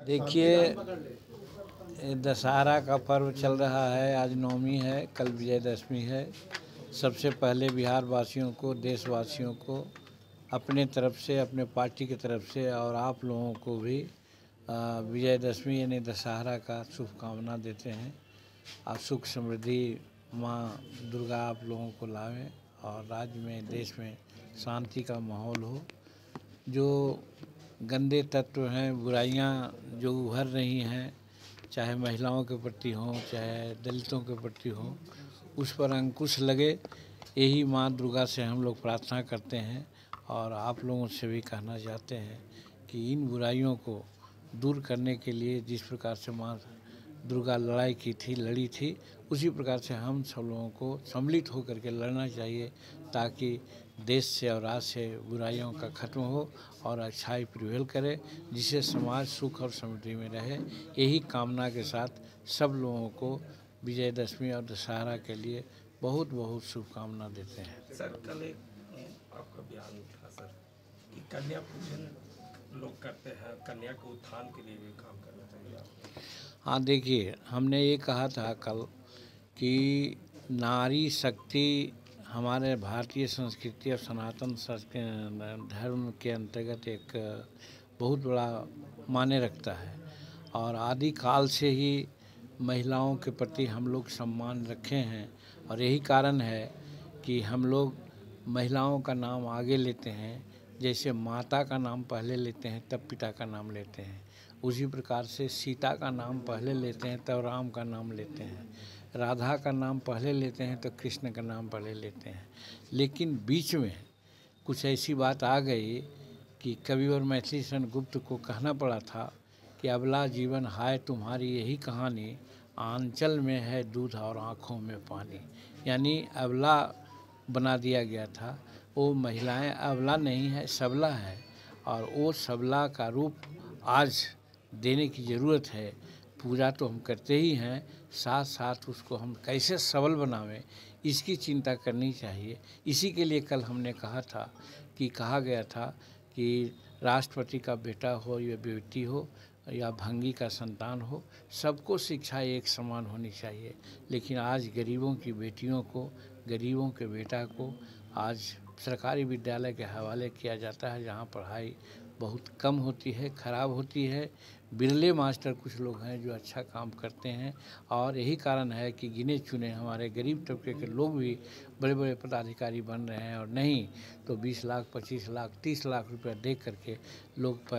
देखिए, दशहरा का पर्व चल रहा है। आज नवमी है, कल विजयदशमी है। सबसे पहले बिहार वासियों को, देशवासियों को अपने तरफ से, अपने पार्टी की तरफ से और आप लोगों को भी विजयदशमी यानी दशहरा का शुभकामना देते हैं। आप सुख समृद्धि माँ दुर्गा आप लोगों को लावें और राज्य में, देश में शांति का माहौल हो। जो गंदे तत्व हैं, बुराइयां जो उभर रही हैं, चाहे महिलाओं के प्रति हों, चाहे दलितों के प्रति हों, उस पर अंकुश लगे, यही माँ दुर्गा से हम लोग प्रार्थना करते हैं। और आप लोगों से भी कहना चाहते हैं कि इन बुराइयों को दूर करने के लिए जिस प्रकार से माँ दुर्गा लड़ी थी, उसी प्रकार से हम सब लोगों को सम्मिलित होकर के लड़ना चाहिए, ताकि देश से और राज्य से बुराइयों का खत्म हो और अच्छाई प्रिवेल करे, जिससे समाज सुख और समृद्धि में रहे। यही कामना के साथ सब लोगों को विजयदशमी और दशहरा के लिए बहुत बहुत शुभकामना देते हैं। सर, कल एक आपका बयान था सर कि कन्या पूजन लोग करते हैं, कन्या के उत्थान के लिए भी काम करना चाहिए आपको। हाँ, देखिए, हमने ये कहा था कल कि नारी शक्ति हमारे भारतीय संस्कृति और सनातन धर्म के अंतर्गत एक बहुत बड़ा मायने रखता है और आदिकाल से ही महिलाओं के प्रति हम लोग सम्मान रखे हैं। और यही कारण है कि हम लोग महिलाओं का नाम आगे लेते हैं। जैसे माता का नाम पहले लेते हैं तब पिता का नाम लेते हैं, उसी प्रकार से सीता का नाम पहले लेते हैं तब राम का नाम लेते हैं, राधा का नाम पहले लेते हैं तो कृष्ण का नाम पहले लेते हैं। लेकिन बीच में कुछ ऐसी बात आ गई कि कविवर मैथिली शरण गुप्त को कहना पड़ा था कि अबला जीवन हाय तुम्हारी यही कहानी, आंचल में है दूध और आँखों में पानी। यानी अबला बना दिया गया था। वो महिलाएं अबला नहीं है, सबला है, और वो सबला का रूप आज देने की ज़रूरत है। पूजा तो हम करते ही हैं, साथ साथ उसको हम कैसे सबल बनावें, इसकी चिंता करनी चाहिए। इसी के लिए कल हमने कहा गया था कि राष्ट्रपति का बेटा हो या बेटी हो या भंगी का संतान हो, सबको शिक्षा एक समान होनी चाहिए। लेकिन आज गरीबों की बेटियों को, गरीबों के बेटा को आज सरकारी विद्यालय के हवाले किया जाता है, जहाँ पढ़ाई बहुत कम होती है, ख़राब होती है। बिरले मास्टर कुछ लोग हैं जो अच्छा काम करते हैं, और यही कारण है कि गिने चुने हमारे गरीब तबके के लोग भी बड़े बड़े पदाधिकारी बन रहे हैं। और नहीं तो 20 लाख, 25 लाख, 30 लाख रुपया दे करके लोग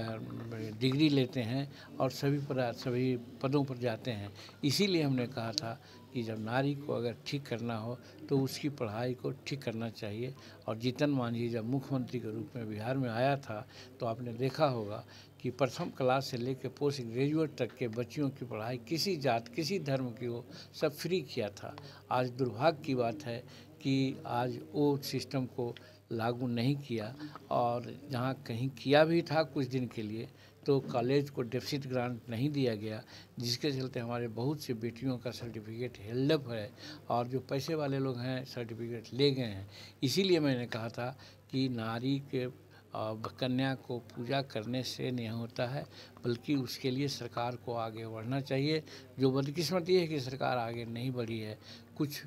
डिग्री लेते हैं और सभी पदों पर जाते हैं। इसीलिए हमने कहा था कि जब नारी को अगर ठीक करना हो तो उसकी पढ़ाई को ठीक करना चाहिए। और जीतन मांझी जब मुख्यमंत्री के रूप में बिहार में आया था तो आपने देखा होगा कि प्रथम क्लास से लेकर पोस्ट ग्रेजुएट तक के बच्चियों की पढ़ाई किसी जात, किसी धर्म की हो, सब फ्री किया था। आज दुर्भाग्य की बात है कि आज वो सिस्टम को लागू नहीं किया, और जहाँ कहीं किया भी था कुछ दिन के लिए तो कॉलेज को डेफिसिट ग्रांट नहीं दिया गया, जिसके चलते हमारे बहुत सी बेटियों का सर्टिफिकेट हेल्ड अप है, और जो पैसे वाले लोग हैं सर्टिफिकेट ले गए हैं। इसीलिए मैंने कहा था कि नारी के कन्या को पूजा करने से नहीं होता है, बल्कि उसके लिए सरकार को आगे बढ़ना चाहिए। जो बदकिस्मती है कि सरकार आगे नहीं बढ़ी है। कुछ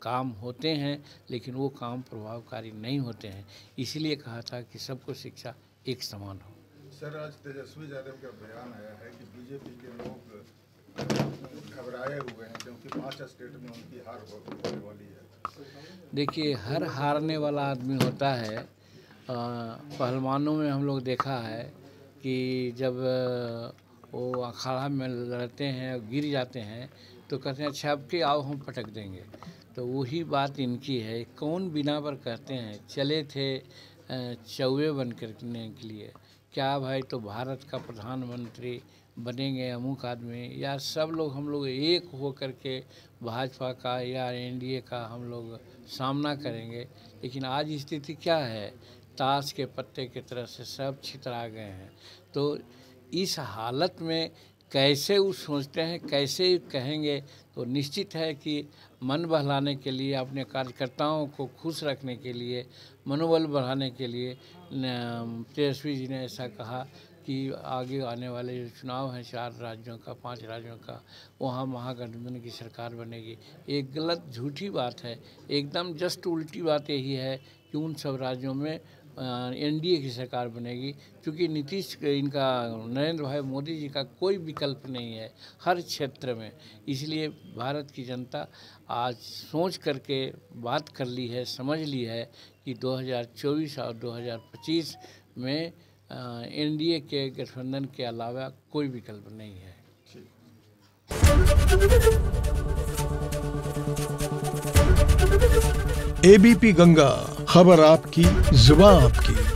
काम होते हैं लेकिन वो काम प्रभावकारी नहीं होते हैं। इसीलिए कहा था कि सबको शिक्षा एक समान हो। सर, आज तेजस्वी यादव का बयान आया है कि बीजेपी के लोग घबराए हुए हैं क्योंकि 5 स्टेट में उनकी हार होने वाली है। देखिए, हर हारने वाला आदमी होता है। पहलवानों में हम लोग देखा है कि जब वो अखाड़ा में लड़ते हैं और गिर जाते हैं तो कहते हैं अच्छा अब के आओ हम पटक देंगे। तो वही बात इनकी है। कौन बिना पर कहते हैं चले थे चौवे बन करने के लिए, क्या भाई तो भारत का प्रधानमंत्री बनेंगे अमुक आदमी, या सब लोग हम लोग एक हो कर के भाजपा का या एनडीए का हम लोग सामना करेंगे। लेकिन आज स्थिति क्या है, ताश के पत्ते की तरह से सब छितरा गए हैं। तो इस हालत में कैसे वो सोचते हैं, कैसे कहेंगे, तो निश्चित है कि मन बहलाने के लिए, अपने कार्यकर्ताओं को खुश रखने के लिए, मनोबल बढ़ाने के लिए तेजस्वी जी ने ऐसा कहा कि आगे आने वाले जो चुनाव हैं 4 राज्यों का 5 राज्यों का, वहाँ महागठबंधन की सरकार बनेगी। एक गलत झूठी बात है। एकदम जस्ट उल्टी बात यही है कि उन सब राज्यों में एनडीए की सरकार बनेगी, क्योंकि इनका नरेंद्र भाई मोदी जी का कोई विकल्प नहीं है हर क्षेत्र में। इसलिए भारत की जनता आज सोच करके बात कर ली है, समझ ली है कि 2024 और 2025 में एनडीए के गठबंधन के अलावा कोई विकल्प नहीं है। एबीपी गंगा, खबर आपकी, जुबान आपकी।